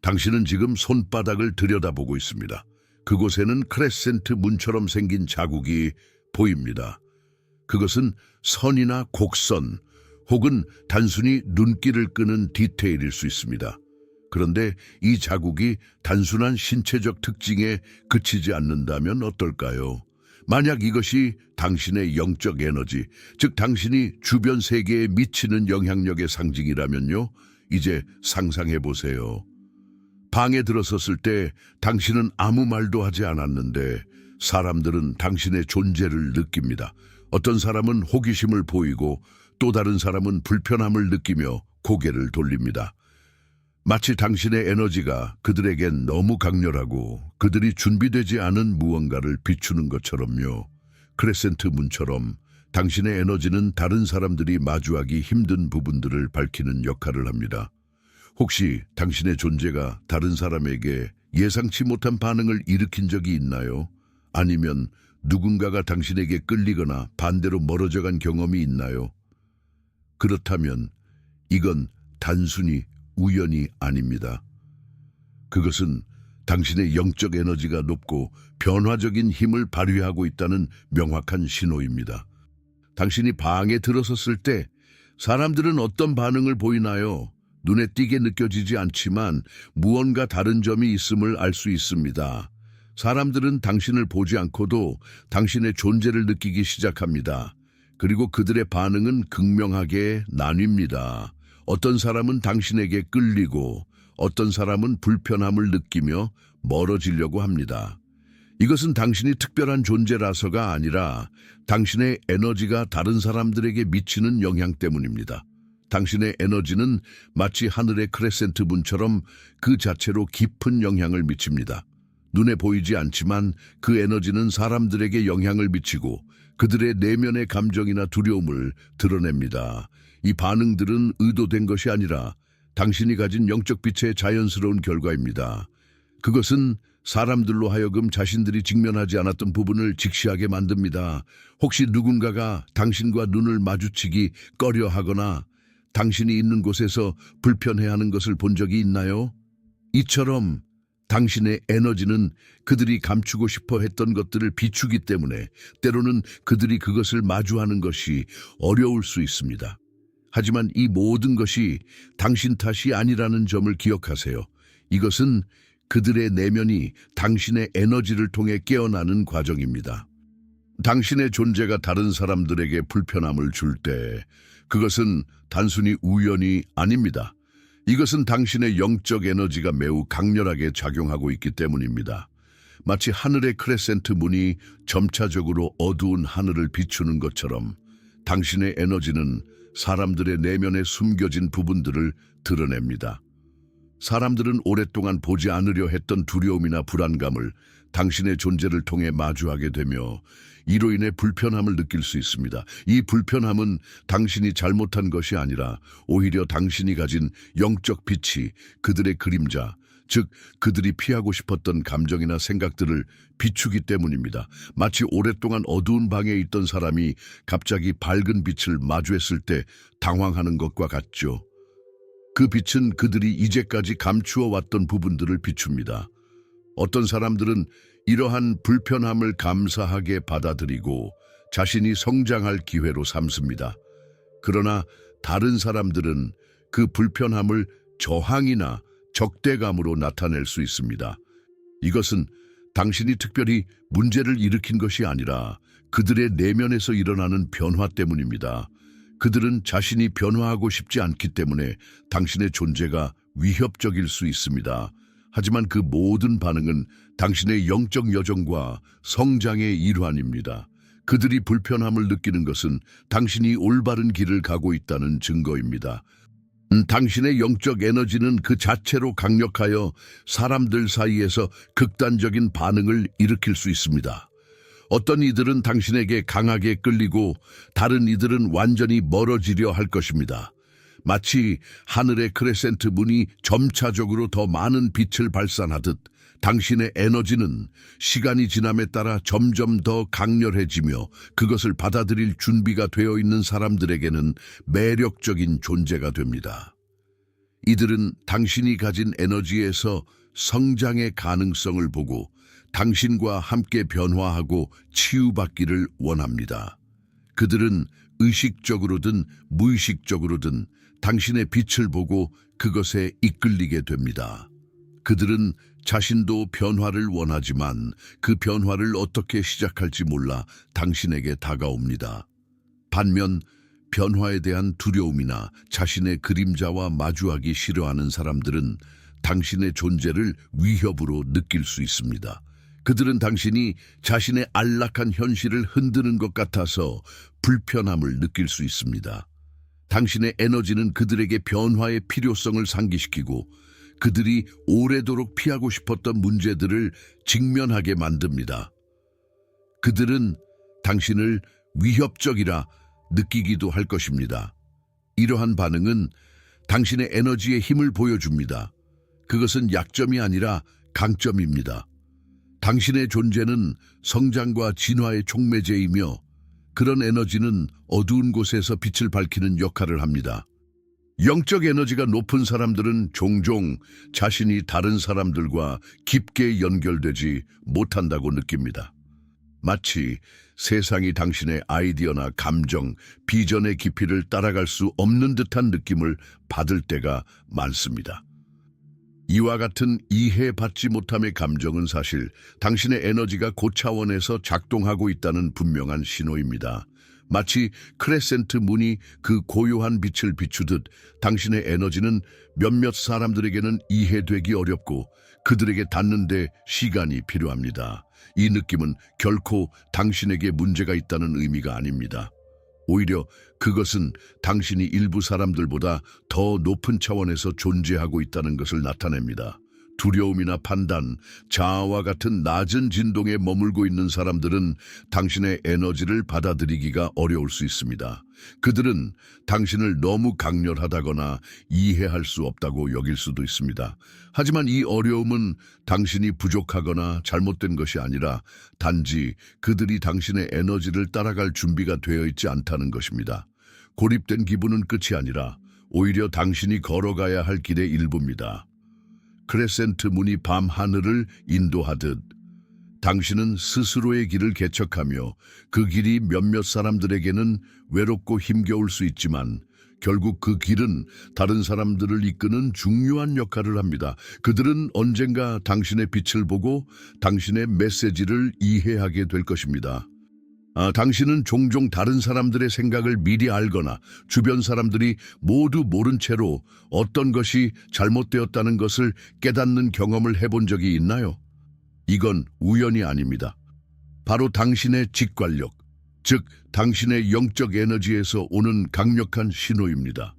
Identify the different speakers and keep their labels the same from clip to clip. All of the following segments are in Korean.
Speaker 1: 당신은 지금 손바닥을 들여다보고 있습니다. 그곳에는 크레센트 문처럼 생긴 자국이 보입니다. 그것은 선이나 곡선 혹은 단순히 눈길을 끄는 디테일일 수 있습니다. 그런데 이 자국이 단순한 신체적 특징에 그치지 않는다면 어떨까요? 만약 이것이 당신의 영적 에너지, 즉 당신이 주변 세계에 미치는 영향력의 상징이라면요, 이제 상상해 보세요. 방에 들어섰을 때 당신은 아무 말도 하지 않았는데 사람들은 당신의 존재를 느낍니다. 어떤 사람은 호기심을 보이고 또 다른 사람은 불편함을 느끼며 고개를 돌립니다. 마치 당신의 에너지가 그들에겐 너무 강렬하고 그들이 준비되지 않은 무언가를 비추는 것처럼요. 크레센트 문처럼 당신의 에너지는 다른 사람들이 마주하기 힘든 부분들을 밝히는 역할을 합니다. 혹시 당신의 존재가 다른 사람에게 예상치 못한 반응을 일으킨 적이 있나요? 아니면 누군가가 당신에게 끌리거나 반대로 멀어져간 경험이 있나요? 그렇다면 이건 단순히 우연이 아닙니다. 그것은 당신의 영적 에너지가 높고 변화적인 힘을 발휘하고 있다는 명확한 신호입니다. 당신이 방에 들어섰을 때 사람들은 어떤 반응을 보이나요? 눈에 띄게 느껴지지 않지만 무언가 다른 점이 있음을 알 수 있습니다. 사람들은 당신을 보지 않고도 당신의 존재를 느끼기 시작합니다. 그리고 그들의 반응은 극명하게 나뉩니다. 어떤 사람은 당신에게 끌리고 어떤 사람은 불편함을 느끼며 멀어지려고 합니다. 이것은 당신이 특별한 존재라서가 아니라 당신의 에너지가 다른 사람들에게 미치는 영향 때문입니다. 당신의 에너지는 마치 하늘의 크레센트 문처럼 그 자체로 깊은 영향을 미칩니다. 눈에 보이지 않지만 그 에너지는 사람들에게 영향을 미치고 그들의 내면의 감정이나 두려움을 드러냅니다. 이 반응들은 의도된 것이 아니라 당신이 가진 영적 빛의 자연스러운 결과입니다. 그것은 사람들로 하여금 자신들이 직면하지 않았던 부분을 직시하게 만듭니다. 혹시 누군가가 당신과 눈을 마주치기 꺼려하거나 당신이 있는 곳에서 불편해하는 것을 본 적이 있나요? 이처럼 당신의 에너지는 그들이 감추고 싶어 했던 것들을 비추기 때문에 때로는 그들이 그것을 마주하는 것이 어려울 수 있습니다. 하지만 이 모든 것이 당신 탓이 아니라는 점을 기억하세요. 이것은 그들의 내면이 당신의 에너지를 통해 깨어나는 과정입니다. 당신의 존재가 다른 사람들에게 불편함을 줄 때 그것은 단순히 우연이 아닙니다. 이것은 당신의 영적 에너지가 매우 강렬하게 작용하고 있기 때문입니다. 마치 하늘의 크레센트 문이 점차적으로 어두운 하늘을 비추는 것처럼 당신의 에너지는 사람들의 내면에 숨겨진 부분들을 드러냅니다. 사람들은 오랫동안 보지 않으려 했던 두려움이나 불안감을 당신의 존재를 통해 마주하게 되며 이로 인해 불편함을 느낄 수 있습니다. 이 불편함은 당신이 잘못한 것이 아니라 오히려 당신이 가진 영적 빛이 그들의 그림자, 즉 그들이 피하고 싶었던 감정이나 생각들을 비추기 때문입니다. 마치 오랫동안 어두운 방에 있던 사람이 갑자기 밝은 빛을 마주했을 때 당황하는 것과 같죠. 그 빛은 그들이 이제까지 감추어 왔던 부분들을 비춥니다. 어떤 사람들은 이러한 불편함을 감사하게 받아들이고 자신이 성장할 기회로 삼습니다. 그러나 다른 사람들은 그 불편함을 저항이나 적대감으로 나타낼 수 있습니다. 이것은 당신이 특별히 문제를 일으킨 것이 아니라 그들의 내면에서 일어나는 변화 때문입니다. 그들은 자신이 변화하고 싶지 않기 때문에 당신의 존재가 위협적일 수 있습니다. 하지만 그 모든 반응은 당신의 영적 여정과 성장의 일환입니다. 그들이 불편함을 느끼는 것은 당신이 올바른 길을 가고 있다는 증거입니다. 당신의 영적 에너지는 그 자체로 강력하여 사람들 사이에서 극단적인 반응을 일으킬 수 있습니다. 어떤 이들은 당신에게 강하게 끌리고 다른 이들은 완전히 멀어지려 할 것입니다. 마치 하늘의 크레센트 문이 점차적으로 더 많은 빛을 발산하듯 당신의 에너지는 시간이 지남에 따라 점점 더 강렬해지며 그것을 받아들일 준비가 되어 있는 사람들에게는 매력적인 존재가 됩니다. 이들은 당신이 가진 에너지에서 성장의 가능성을 보고 당신과 함께 변화하고 치유받기를 원합니다. 그들은 의식적으로든 무의식적으로든 당신의 빛을 보고 그것에 이끌리게 됩니다. 그들은 자신도 변화를 원하지만 그 변화를 어떻게 시작할지 몰라 당신에게 다가옵니다. 반면 변화에 대한 두려움이나 자신의 그림자와 마주하기 싫어하는 사람들은 당신의 존재를 위협으로 느낄 수 있습니다. 그들은 당신이 자신의 안락한 현실을 흔드는 것 같아서 불편함을 느낄 수 있습니다. 당신의 에너지는 그들에게 변화의 필요성을 상기시키고 그들이 오래도록 피하고 싶었던 문제들을 직면하게 만듭니다. 그들은 당신을 위협적이라 느끼기도 할 것입니다. 이러한 반응은 당신의 에너지의 힘을 보여줍니다. 그것은 약점이 아니라 강점입니다. 당신의 존재는 성장과 진화의 촉매제이며 그런 에너지는 어두운 곳에서 빛을 밝히는 역할을 합니다. 영적 에너지가 높은 사람들은 종종 자신이 다른 사람들과 깊게 연결되지 못한다고 느낍니다. 마치 세상이 당신의 아이디어나 감정, 비전의 깊이를 따라갈 수 없는 듯한 느낌을 받을 때가 많습니다. 이와 같은 이해받지 못함의 감정은 사실 당신의 에너지가 고차원에서 작동하고 있다는 분명한 신호입니다. 마치 크레센트 문이 그 고요한 빛을 비추듯 당신의 에너지는 몇몇 사람들에게는 이해되기 어렵고 그들에게 닿는데 시간이 필요합니다. 이 느낌은 결코 당신에게 문제가 있다는 의미가 아닙니다. 오히려 그것은 당신이 일부 사람들보다 더 높은 차원에서 존재하고 있다는 것을 나타냅니다. 두려움이나 판단, 자아와 같은 낮은 진동에 머물고 있는 사람들은 당신의 에너지를 받아들이기가 어려울 수 있습니다. 그들은 당신을 너무 강렬하다거나 이해할 수 없다고 여길 수도 있습니다. 하지만 이 어려움은 당신이 부족하거나 잘못된 것이 아니라 단지 그들이 당신의 에너지를 따라갈 준비가 되어 있지 않다는 것입니다. 고립된 기분은 끝이 아니라 오히려 당신이 걸어가야 할 길의 일부입니다. 크레센트 문이 밤 하늘을 인도하듯 당신은 스스로의 길을 개척하며 그 길이 몇몇 사람들에게는 외롭고 힘겨울 수 있지만 결국 그 길은 다른 사람들을 이끄는 중요한 역할을 합니다. 그들은 언젠가 당신의 빛을 보고 당신의 메시지를 이해하게 될 것입니다. 당신은 종종 다른 사람들의 생각을 미리 알거나 주변 사람들이 모두 모른 채로 어떤 것이 잘못되었다는 것을 깨닫는 경험을 해본 적이 있나요? 이건 우연이 아닙니다. 바로 당신의 직관력, 즉 당신의 영적 에너지에서 오는 강력한 신호입니다.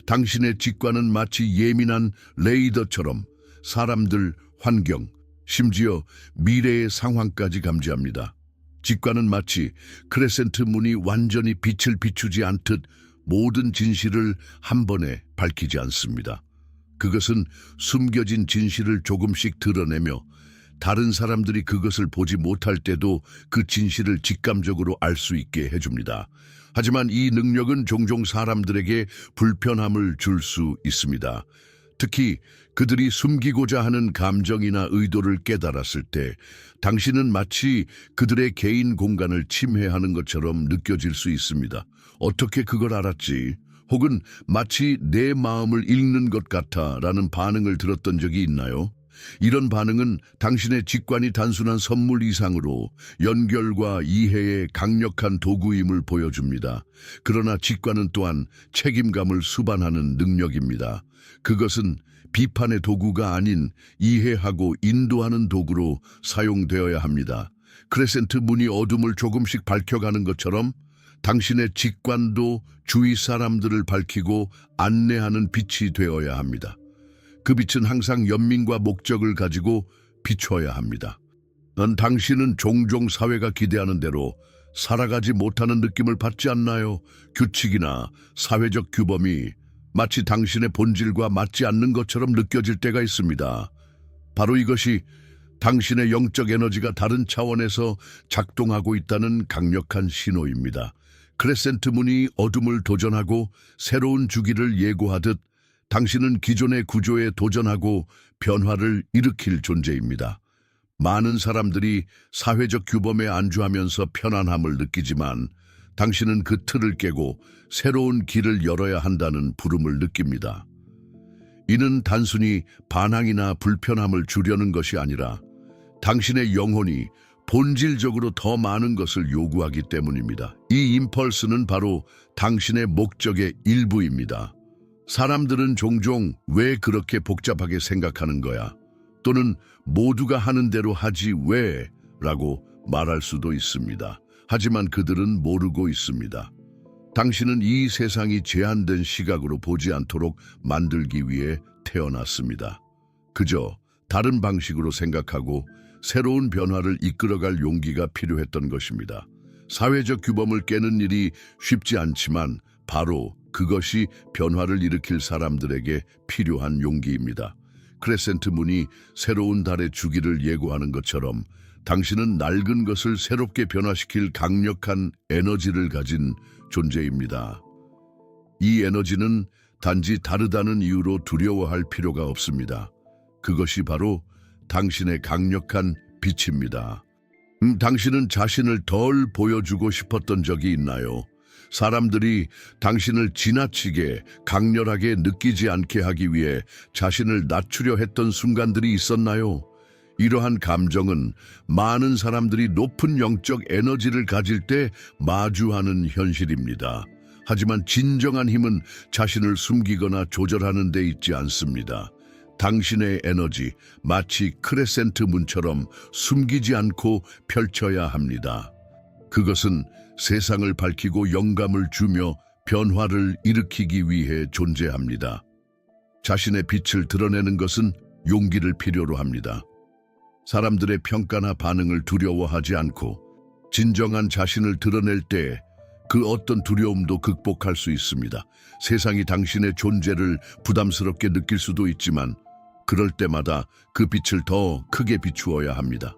Speaker 1: 당신의 직관은 마치 예민한 레이더처럼 사람들, 환경, 심지어 미래의 상황까지 감지합니다. 직관은 마치 크레센트 문이 완전히 빛을 비추지 않듯 모든 진실을 한 번에 밝히지 않습니다. 그것은 숨겨진 진실을 조금씩 드러내며 다른 사람들이 그것을 보지 못할 때도 그 진실을 직감적으로 알 수 있게 해줍니다. 하지만 이 능력은 종종 사람들에게 불편함을 줄 수 있습니다. 특히 그들이 숨기고자 하는 감정이나 의도를 깨달았을 때 당신은 마치 그들의 개인 공간을 침해하는 것처럼 느껴질 수 있습니다. 어떻게 그걸 알았지? 혹은 마치 내 마음을 읽는 것 같아 라는 반응을 들었던 적이 있나요? 이런 반응은 당신의 직관이 단순한 선물 이상으로 연결과 이해의 강력한 도구임을 보여줍니다. 그러나 직관은 또한 책임감을 수반하는 능력입니다. 그것은 비판의 도구가 아닌 이해하고 인도하는 도구로 사용되어야 합니다. 크레센트 문이 어둠을 조금씩 밝혀가는 것처럼 당신의 직관도 주위 사람들을 밝히고 안내하는 빛이 되어야 합니다. 그 빛은 항상 연민과 목적을 가지고 비춰야 합니다. 당신은 종종 사회가 기대하는 대로 살아가지 못하는 느낌을 받지 않나요? 규칙이나 사회적 규범이 마치 당신의 본질과 맞지 않는 것처럼 느껴질 때가 있습니다. 바로 이것이 당신의 영적 에너지가 다른 차원에서 작동하고 있다는 강력한 신호입니다. 크레센트 문이 어둠을 도전하고 새로운 주기를 예고하듯 당신은 기존의 구조에 도전하고 변화를 일으킬 존재입니다. 많은 사람들이 사회적 규범에 안주하면서 편안함을 느끼지만 당신은 그 틀을 깨고 새로운 길을 열어야 한다는 부름을 느낍니다. 이는 단순히 반항이나 불편함을 주려는 것이 아니라 당신의 영혼이 본질적으로 더 많은 것을 요구하기 때문입니다. 이 임펄스는 바로 당신의 목적의 일부입니다. 사람들은 종종 왜 그렇게 복잡하게 생각하는 거야? 또는 모두가 하는 대로 하지 왜? 라고 말할 수도 있습니다. 하지만 그들은 모르고 있습니다. 당신은 이 세상이 제한된 시각으로 보지 않도록 만들기 위해 태어났습니다. 그저 다른 방식으로 생각하고 새로운 변화를 이끌어갈 용기가 필요했던 것입니다. 사회적 규범을 깨는 일이 쉽지 않지만 바로 그것이 변화를 일으킬 사람들에게 필요한 용기입니다. 크레센트 문이 새로운 달의 주기를 예고하는 것처럼 당신은 낡은 것을 새롭게 변화시킬 강력한 에너지를 가진 존재입니다. 이 에너지는 단지 다르다는 이유로 두려워할 필요가 없습니다. 그것이 바로 당신의 강력한 빛입니다. 당신은 자신을 덜 보여주고 싶었던 적이 있나요? 사람들이 당신을 지나치게 강렬하게 느끼지 않게 하기 위해 자신을 낮추려 했던 순간들이 있었나요? 이러한 감정은 많은 사람들이 높은 영적 에너지를 가질 때 마주하는 현실입니다. 하지만 진정한 힘은 자신을 숨기거나 조절하는 데 있지 않습니다. 당신의 에너지, 마치 크레센트 문처럼 숨기지 않고 펼쳐야 합니다. 그것은 세상을 밝히고 영감을 주며 변화를 일으키기 위해 존재합니다. 자신의 빛을 드러내는 것은 용기를 필요로 합니다. 사람들의 평가나 반응을 두려워하지 않고 진정한 자신을 드러낼 때 그 어떤 두려움도 극복할 수 있습니다. 세상이 당신의 존재를 부담스럽게 느낄 수도 있지만 그럴 때마다 그 빛을 더 크게 비추어야 합니다.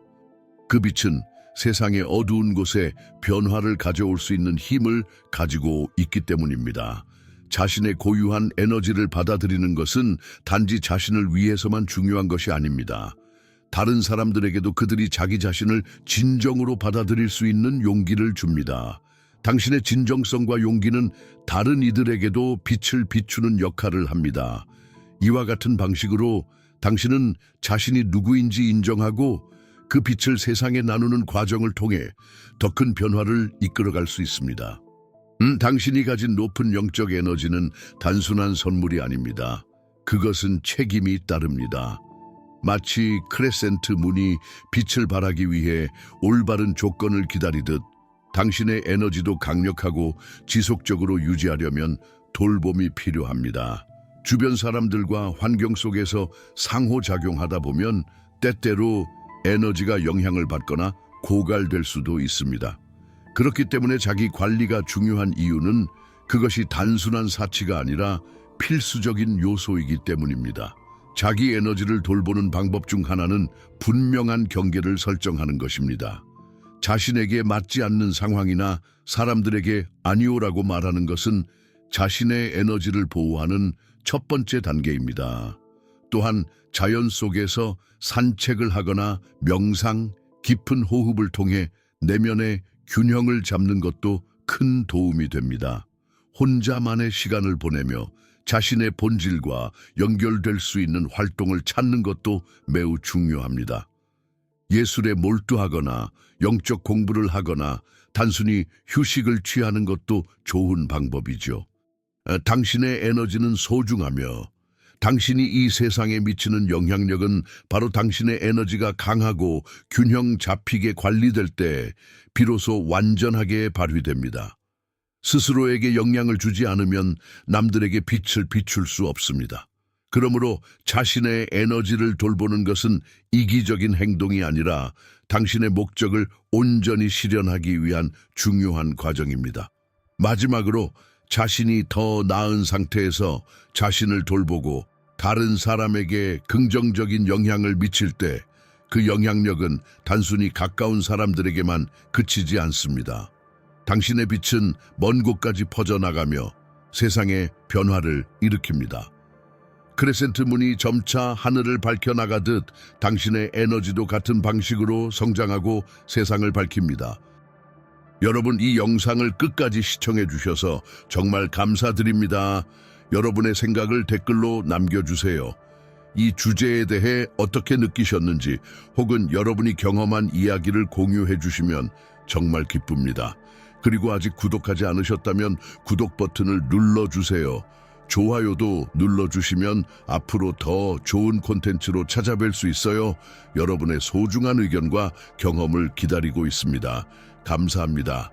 Speaker 1: 그 빛은 세상의 어두운 곳에 변화를 가져올 수 있는 힘을 가지고 있기 때문입니다. 자신의 고유한 에너지를 받아들이는 것은 단지 자신을 위해서만 중요한 것이 아닙니다. 다른 사람들에게도 그들이 자기 자신을 진정으로 받아들일 수 있는 용기를 줍니다. 당신의 진정성과 용기는 다른 이들에게도 빛을 비추는 역할을 합니다. 이와 같은 방식으로 당신은 자신이 누구인지 인정하고 그 빛을 세상에 나누는 과정을 통해 더 큰 변화를 이끌어갈 수 있습니다. 당신이 가진 높은 영적 에너지는 단순한 선물이 아닙니다. 그것은 책임이 따릅니다. 마치 크레센트 문이 빛을 발하기 위해 올바른 조건을 기다리듯 당신의 에너지도 강력하고 지속적으로 유지하려면 돌봄이 필요합니다. 주변 사람들과 환경 속에서 상호작용하다 보면 때때로 에너지가 영향을 받거나 고갈될 수도 있습니다. 그렇기 때문에 자기 관리가 중요한 이유는 그것이 단순한 사치가 아니라 필수적인 요소이기 때문입니다. 자기 에너지를 돌보는 방법 중 하나는 분명한 경계를 설정하는 것입니다. 자신에게 맞지 않는 상황이나 사람들에게 아니오라고 말하는 것은 자신의 에너지를 보호하는 첫 번째 단계입니다. 또한 자연 속에서 산책을 하거나 명상, 깊은 호흡을 통해 내면의 균형을 잡는 것도 큰 도움이 됩니다. 혼자만의 시간을 보내며 자신의 본질과 연결될 수 있는 활동을 찾는 것도 매우 중요합니다. 예술에 몰두하거나 영적 공부를 하거나 단순히 휴식을 취하는 것도 좋은 방법이죠. 당신의 에너지는 소중하며 당신이 이 세상에 미치는 영향력은 바로 당신의 에너지가 강하고 균형 잡히게 관리될 때 비로소 완전하게 발휘됩니다. 스스로에게 영향을 주지 않으면 남들에게 빛을 비출 수 없습니다. 그러므로 자신의 에너지를 돌보는 것은 이기적인 행동이 아니라 당신의 목적을 온전히 실현하기 위한 중요한 과정입니다. 마지막으로 자신이 더 나은 상태에서 자신을 돌보고 다른 사람에게 긍정적인 영향을 미칠 때 그 영향력은 단순히 가까운 사람들에게만 그치지 않습니다. 당신의 빛은 먼 곳까지 퍼져나가며 세상의 변화를 일으킵니다. 크레센트 문이 점차 하늘을 밝혀나가듯 당신의 에너지도 같은 방식으로 성장하고 세상을 밝힙니다. 여러분, 이 영상을 끝까지 시청해 주셔서 정말 감사드립니다. 여러분의 생각을 댓글로 남겨주세요. 이 주제에 대해 어떻게 느끼셨는지 혹은 여러분이 경험한 이야기를 공유해 주시면 정말 기쁩니다. 그리고 아직 구독하지 않으셨다면 구독 버튼을 눌러주세요. 좋아요도 눌러주시면 앞으로 더 좋은 콘텐츠로 찾아뵐 수 있어요. 여러분의 소중한 의견과 경험을 기다리고 있습니다. 감사합니다.